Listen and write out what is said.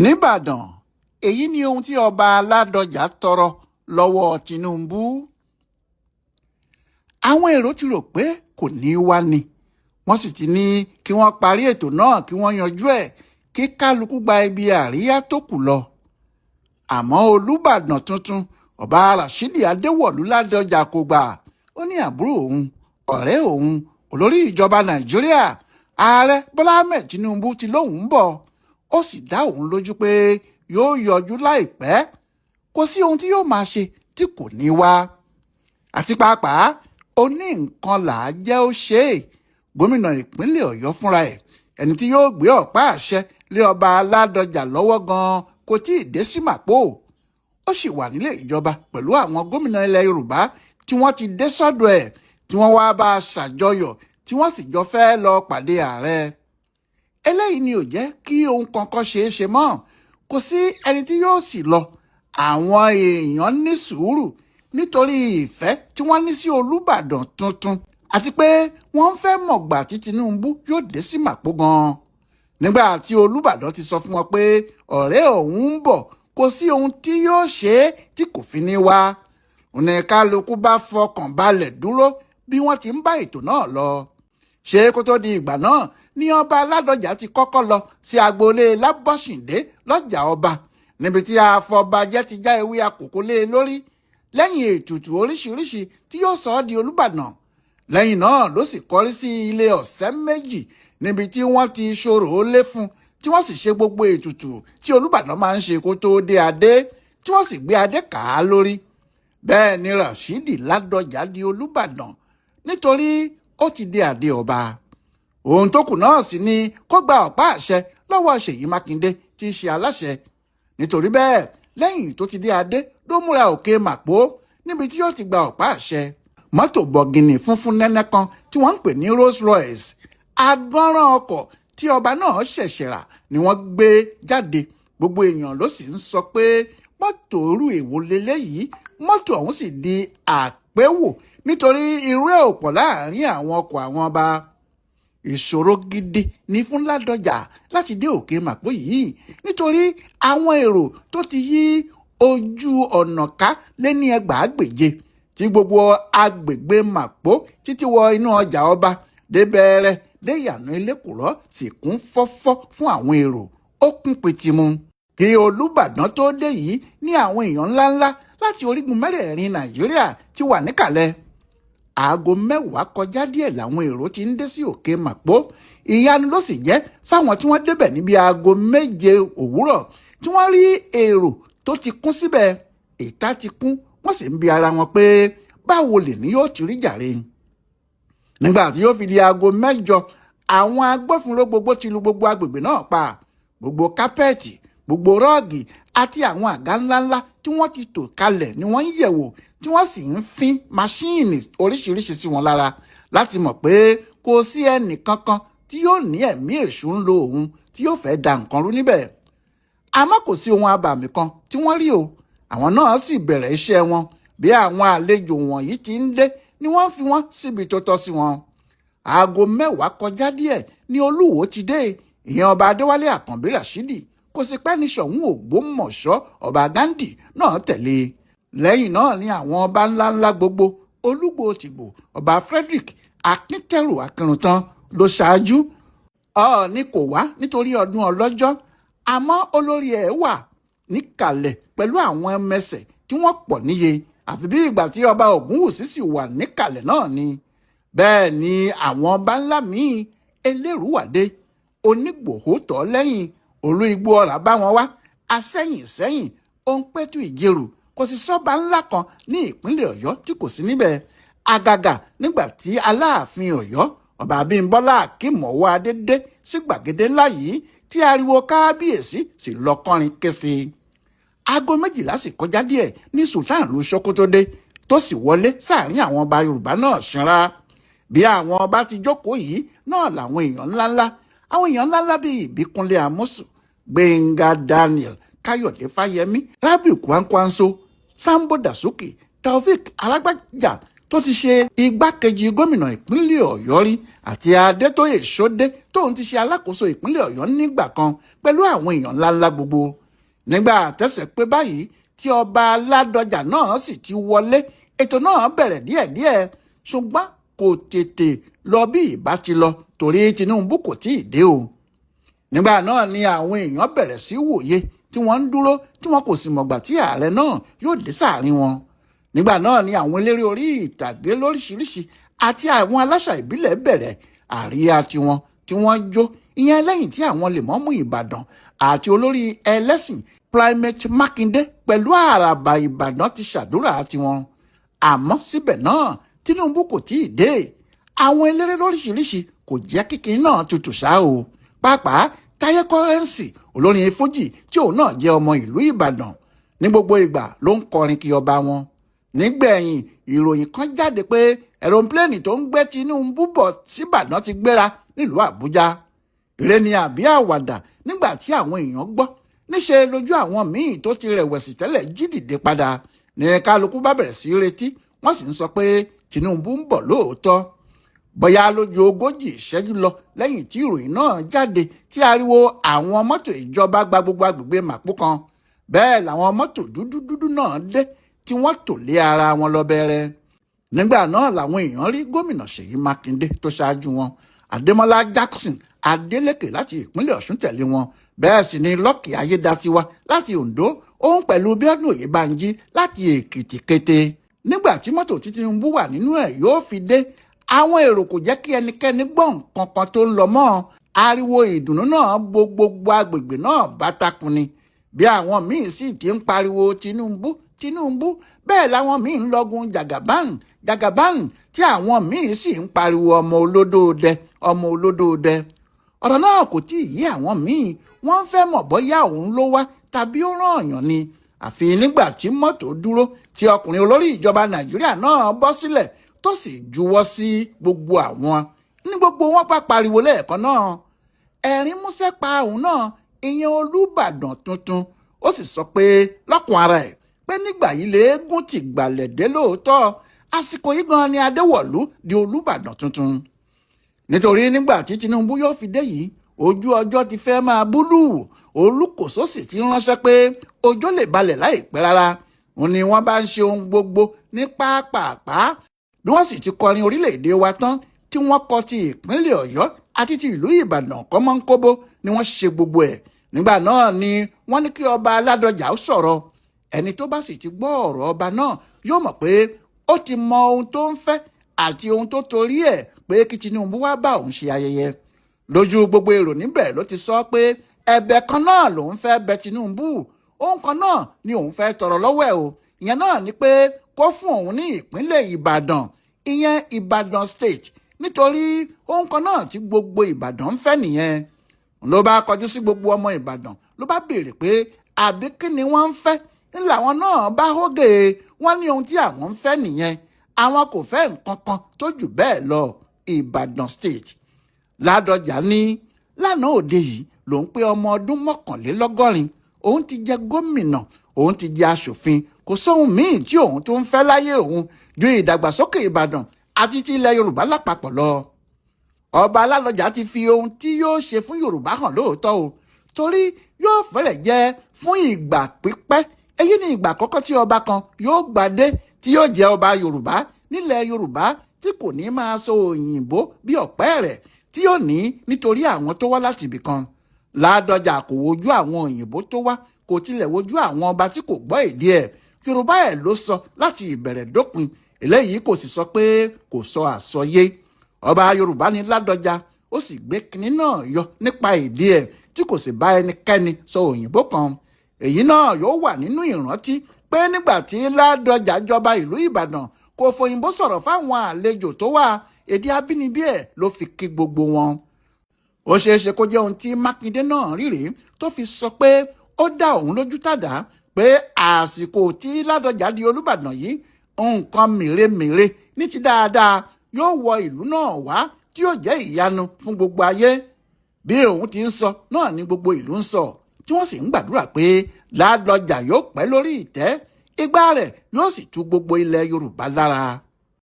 nìbàdàn èyí ni ohun tí ọba ládọjà tọrọ lọ́wọ́ Tinubu. àwọn èrò ti rò pé kò ní í wá ni wọ́n sì ti ní kí wọ́n parí ètò náà kí wọ́n yanjú ẹ̀ kí kálukú gba ibi àríyá tó kù lọ. àmọ́ olùbàdàn tuntun ọba Rashidi Adéwọ̀lú Ládọjà kò gbà. ó ní àbúrò òun, ọ̀rẹ́ òun, olórí ìjọba Nàìjíríà ààrẹ Bọ́lá Ahmed Tinubu ti lóun ń bọ̀. ó sì dá òun lójú pé yóò yọjú láìpẹ́. kò sí ohun tí yóò máa ṣe tí kò ní wá. àti pàápàá ó ní nǹkan là á jẹ́ ó ṣe é. gómìnà ìpínlẹ̀ Ọ̀yọ́ fúnra ẹ̀, ẹni tí yóò gbé ọ̀pá àṣẹ lé ọba Ládọjà lọ́wọ́ gan-an kò tí ì dé sí màpó. ó sì wà nílé ìjọba pẹ̀lú àwọn gómìnà ilẹ̀ Yorùbá tí wọ́n ti dé sọ́dọ̀ ẹ̀ tí wọ́n wá bá a ṣàjọyọ̀ tí wọ́n sì jọ fẹ́ lọ pàdé ààrẹ. eléyìí ni ò jẹ́ kí ohun kankan ṣeé ṣe mọ́. kò sí ẹni tí yóò sì lọ. àwọn èèyàn ní sùúrù nítorí ìfẹ́ tí wọ́n ní sí Olúbàdàn tuntun àti pé wọ́n fẹ́ mọ̀gbà tí Tinubu yóò dé sí màpó gan-an. nígbà tí Olúbàdàn ti sọ fún wọn pé ọ̀rẹ́ òun ń bọ̀, kò sí ohun tí yóò ṣe é tí kò fi ní wá. oníkálukú bá fọkàn balẹ̀ dúró bí wọ́n ti ń bá ètò náà lọ. ṣé kó tó di ìgbà náà ni ọba Ládọjà ti kọ́kọ́ lọ sí agboolé Lábọ́ṣìndé lọ́jà ọba, níbi tí afọbajẹ ti já ewé àkókò lé lórí lẹ́yìn ètùtù oríṣiríṣi tí yóò sọ ọ́ di Olúbàdàn. lẹ́yìn náà ló sì kọrí sí ilé ọ̀sẹ́ méjì níbi tí wọ́n ti ṣòro lé fún, tí wọ́n sì ṣe gbogbo ètùtù tí Olúbàdàn máa ń ṣe kó tó dé adé, tí wọ́n sì gbé adé kà á lórí. bẹ́ẹ̀ ni Rashidi Ládọjà di Olúbàdàn nítorí ó ti dé adé ọba. ohun tó kù náà sì ni kó gba ọ̀pá àṣẹ lọ́wọ́ Ṣèyí Mákindé tí í ṣe aláṣẹ. nítorí bẹ́ẹ̀ lẹ́yìn tó ti dé adé ló múra òkè màpó níbi tí yóò ti gba ọ̀pá àṣẹ. mọ́tò bọ̀gìnì funfun nẹ́nẹ́ kan tí wọ́n ń pè ní Rolls Royce, agbọ́nrán ọkọ̀ tí ọba náà ṣẹ̀ṣẹ̀ rà ni wọ́n gbé jáde. gbogbo èèyàn ló sì ń sọ pé mọ́tò irú èwo leléyìí. mọ́tò ọ̀hún sì di àpéwò nítorí irú ẹ̀ ò pọ̀ láàrin àwọn ọkọ̀ àwọn ọba. ìṣòro gidi ni fún Ládọjà láti dé òkè màpó yìí nítorí àwọn èrò tó ti yí ojú ọ̀nà ká lé ní ẹgbàágbèje tí gbogbo agbègbè màpó títí wọ inú ọjà ọba dé bẹ̀rẹ̀ dé ìyànà Elékùrọ́ sì kún fọ́fọ́ fún àwọn èrò. ó kún pìtìmù. kí Olúbàdàn tó dé yìí ní àwọn èèyàn ńláńlá láti orígun mẹ́rẹ̀ẹ̀rin Nàìjíríà ti wà níkàlẹ̀. aago 10 kọjá díẹ̀ làwọn èrò ti ń dé sí òkè màpó. ìyanu ló sì jẹ́ fáwọn tí wọ́n débẹ̀ níbi aago 7 òwúrọ̀ tí wọ́n rí èrò tó ti kún síbẹ̀. ìta ti kún, wọ́n sì ń bi ara wọn pé báwo lèmi yóò ti rí jàre. nígbà tí yóò fi di aago 8, àwọn agbófinró gbogbo ti lu gbogbo agbègbè náà pa. gbogbo kápẹ́ẹ̀tì, gbogbo rọ́ọ̀gì àti àwọn àga ńláńlá tí wọ́n ti tò kalẹ̀ ni wọ́n ń yẹ̀wò, tí wọ́n sì ń fín máṣíìnì oríṣiríṣi sí wọn lára láti mọ̀ pé kò sí ẹnì kankan tí yóò ní ẹ̀mí èṣù ń lo òun tí yóò fẹ́ da nǹkan rú níbẹ̀. àmọ́ kò sí ohun abàmì kan tí wọ́n rí o. àwọn náà sì bẹ̀rẹ̀ iṣẹ́ wọn. bí àwọn àlejò wọ̀nyí ti ń dé ni wọ́n fi wọ́n síbi tó tọ́ sí wọn. aago 10 kọjá díẹ̀ ni Olúwo ti dé, ìyẹn ọba Adéwálé Àkànbí Rashidi. kò sí pẹ́ ní Ṣọ̀ún Ògbómọ̀ṣọ́ ọba Ghandi náà tẹ̀lé. lẹ́yìn náà ni àwọn ọba ńláńlá gbogbo, Olúgbò Tìgbò, ọba Frederick Akíntẹ́rù Akínruntan ló ṣáájú. Ọọ̀ni kò wá nítorí ọdún Ọlọ́jọ́, àmọ́ olórí ẹ̀ wà níkàlẹ̀ pẹ̀lú àwọn ẹmẹsẹ̀ tí wọ́n pọ̀ níye, àfi bí ìgbà tí ọba Ògúnwùsì sì wà níkàlẹ̀ náà ni. bẹ́ẹ̀ ni àwọn ọba ńlá míì, Elérùwàdé, Onígbòho tọ̀ lẹ́yìn, Olú Igbó Ọrà bá wọn wá, Asẹ́yìn Òǹpẹ̀tù Ìjẹ̀rù. kò sí sọ́ba ńlá kan ní ìpínlẹ̀ Ọ̀yọ́ tí kò sí níbẹ̀. àgàgà nígbà tí Aláàfin Ọ̀yọ́ ọba Abímbọ́lá Akínmọ́wọ́ Adé dé sí gbàgede ńlá yìí tí ariwo kábíyèsí sì lọ kọrin kése. aago 12 sì kọjá díẹ̀ ní Sultan ìlú Sókótó dé tó sì wọlé sáàrin àwọn ọba Yorùbá náà ṣanra. bí àwọn ọba ti jókòó yìí náà làwọn èèyàn ńláńlá bíi Ìbíkúnlé Amósù, Gbénga Daniel, Káyọ̀dé Fáyẹmí, Rábìù Kwankwanso, Sambo Dasuki, Taofik Alágbájá, tó ti ṣe igbákejì gómìnà ìpínlẹ̀ Ọ̀yọ́ rí àti Adétóyè Ṣódé tóun ti ṣe alákòóso ìpínlẹ̀ Ọ̀yọ́ nígbà kan pẹ̀lú àwọn èèyàn ńláńlá gbogbo. Nígbà tẹ́sẹ̀ pé báyìí tí ọba Ládọjà náà sì ti wọlé, ètò náà bẹ̀rẹ̀ díẹ̀díẹ̀ ṣùgbọ́n kò tètè lọ bí ìbá ti lọ torí Tinubu kò tí ì dé o. Nígbà náà ni àwọn èèyàn bẹ̀rẹ̀ sí wòye tí wọ́n ń dúró tí wọn kò sì mọ̀gbà tí ààrẹ náà yóò dé sáàrin wọn. Nígbà náà ni àwọn eléré orí ìtàgé lóríṣiríṣi àti àwọn aláṣà ìbílẹ̀ bẹ̀rẹ̀ àríyá tiwọn tí wọ́n jó, ìyẹn lẹ́yìn tí àwọn lèmọ́mù Ìbàdàn àti olórí ẹlẹ́sìn Primate Mákindé pẹ̀lú àràbà Ìbàdàn ti ṣàdúrà tiwọn. Àmọ́ síbẹ̀ náà Tinubu kò tí ì dé. Àwọn eléré lóríṣiríṣi kò jẹ́ kíkín náà tutù ṣá o. Pàápàá Táyé Kọ́rẹ́ǹsì olórin fújì tí òun náà jẹ́ ọmọ ìlú Ìbàdàn ní gbogbo ìgbà ló ń kọrin kí ọba wọn. Nígbẹ̀yìn ìròyìn kan jáde pé ẹ̀rọ̀pléènì tó ń gbé Tinubu bọ̀ síbàdàn ti gbéra nílùú Àbújá. Eré ni àbí àwàdà nígbà tí àwọn èèyàn gbọ́. Níṣe lójú àwọn míì tó ti rẹ̀wẹ̀sì tẹ́lẹ̀ jí dìde padà ní kálukú bá bẹ̀rẹ̀ sí retí, wọ́n sì ń sọ pé Tinubu ń bọ̀ lóòótọ́. Bóyá lójú 40 ìṣẹ́jú lọ lẹ́yìn tí ìròyìn náà jáde tí ariwo àwọn mọ́tò ìjọba gba gbogbo agbègbè Màpó kan, bẹ́ẹ̀ làwọn mọ́tò dúdú náà dé tí wọ́n tò lé ara wọn lọ bẹ̀rẹ̀. Nígbà náà làwọn èèyàn rí gómìnà Ṣèyí Mákindé tó ṣáájú wọn, Adémọ́lá Jackson Adélékè láti ìpínlẹ̀ Ọ̀ṣun tẹ̀lé wọn, bẹ́ẹ̀ sì ni Lucky Ayédatiwa láti Oǹdó, òun pẹ̀lú Bíọ́dún Oyèbánjí láti Èkìtì Kété. Nígbà tí mọ́tò tí Tinubu wà nínú ẹ̀ yóò fi dé, àwọn èrò kò jẹ́ kí ẹnikẹ́ni gbọ́ nǹkan kan tó ń lọ mọ́. Ariwo ìdùnnú náà bo gbogbo agbègbè náà bátakùn ni. Bí àwọn míì sì ti ń pariwo Tinubu Tinubu, bẹ́ẹ̀ làwọn míì ń lọ́gun Jagaban tí àwọn míì sì ń pariwo ọmọ olódóodẹ ọmọ olódóodẹ. Ọ̀rọ̀ náà kò tí ì yé àwọn míì, wọ́n fẹ́ mọ̀ bóyá òun ló wá tàbí ó rán ọ̀yàn ni. Àfi nígbà tí mọ́tò dúró tí ọkùnrin olórí ìjọba Nàìjíríà náà bọ́ sílẹ̀ tó sì juwọ́ sí gbogbo àwọn, ní gbogbo wọn bá pariwo lẹ́ẹ̀kan náà. Ẹ̀rín músẹ́ pa òun náà, ìyẹn Olúbàdàn tuntun, ó sì sọ pé lọ́kùn ara ẹ̀ pé nígbà yìí léégún ti gbàlẹ̀ dé lóòótọ́, àsìkò yìí gan ni Adéwọ̀lú di Olúbàdàn tuntun. Nítorí nígbà tí Tinubu yóò fi dé yìí, ojú ọjọ́ ti fẹ́ máa búlù. Olúkòso sì ti ránṣẹ́ pé ọjọ́ lè balẹ̀ láìpẹ́ rárá. Òun ni wọ́n bá ń ṣe ohun gbogbo ní pápápá. Bí wọ́n sì ti kọrin orílẹ̀-èdè wa tán tí wọ́n kọ ti ìpínlẹ̀ Ọ̀yọ́ àti ti ìlú Ìbàdàn kọ́mọ́nkóbó ni wọ́n ṣe gbogbo ẹ̀. Nígbà náà ni wọ́n ní kí ọba Ládọjà ó sọ̀rọ̀. Ẹni tó bá sì ti gbọ́ ọ̀rọ̀ ọba náà yóò mọ̀ pé ó ti mọ ohun tó ń fẹ́ àti ohun tó torí ẹ̀ pé kí Tinubu wá bá òun ṣe ayẹyẹ. Lójú gbogbo èrò níbẹ̀ ló ti sọ pé ẹ̀bẹ̀ kan náà lòun fẹ́ bẹ̀ Tinubu, ohun kan náà ni òun fẹ́ tọrọ lọ́wọ́ ẹ̀ o. Ìyẹn náà ni pé kó fún òun ní ìpínlẹ̀ Ìbàdàn, ìyẹn Ìbàdàn state, nítorí ohun kan náà tí gbogbo Ìbàdàn ń fẹ́ nìyẹn. Ló bá kọjú sí gbogbo ọmọ Ìbàdàn ló bá béèrè pé àbí kí ni wọ́n ń fẹ́. Ńlá àwọn náà bá hógè, wọ́n ní ohun tí àwọn ń fẹ́ nìyẹn, àwọn kò fẹ́ nǹkan kan tó jù bẹ́ẹ̀ lọ, Ìbàdàn state. Ládọjà ní lánàá òde yìí lòun pé ọmọ ọdún 81, òun ti jẹ gómìnà, òun ti jẹ aṣòfin, kò sóhun míì tí òun tó ń fẹ́ láyé òun ju ìdàgbàsókè Ìbàdàn àti ti ilẹ̀ Yorùbá lápapọ̀ lọ. Ọba Ládọjà ti fi ohun tí yóò ṣe fún Yorùbá hàn lóòótọ́ o, torí yóò fẹ́rẹ̀ jẹ́ fún ìgbà pípẹ́. Èyí ni ìgbà àkọ́kọ́ tí ọba kan yóò gbadé tí yóò jẹ́ ọba Yorùbá nílẹ̀ Yorùbá tí kò ní máa sọ òyìnbó bí ọ̀pẹ́ rẹ̀, tí yóò ní nítorí àwọn tó wá láti ibì kan. Ládọjà kò wojú àwọn òyìnbó tó wá, kò tilẹ̀ wojú àwọn ọba tí kò gbọ́ èdè ẹ̀. Yorùbá ẹ̀ ló sọ láti ìbẹ̀rẹ̀ dópin. Eléyìí kò sì sọ pé kò sọ àsọyé. Ọba Yorùbá ni Ládọjà, ó sì gbé kinní náà yọ nípa èdè ẹ̀ tí kò sì bá ẹnikẹ́ni sọ òyìnbó kan. Èyí náà yóò wà nínú ìrántí pé nígbà tí Ládọjà jọba ìlú Ìbàdàn kò fòyìnbó sọ̀rọ̀ fáwọn àlejò tó wà, èdè abínibí ẹ̀ ló fi kí gbogbo wọn. Ó ṣeéṣe kó jẹ́ ohun tí Mákindé náà rí rèé tó fi sọ pé ó dá òun lójú tàdá pé àsìkò tí Ládọjà di Olúbàdàn yìí, nǹkan mèremère ní ti dáadáa yóò wọ ìlú náà wá tí yóò jẹ́ ìyanu fún gbogbo ayé. Bí òun ti ń sọ náà ni gbogbo ìlú ń sọ, tí wọ́n sì ń gbàdúrà pé Ládọjà yóò pẹ́ lórí ìtẹ́, ìgbà rẹ̀ yóò sì tu gbogbo ilẹ̀ Yorùbá lára.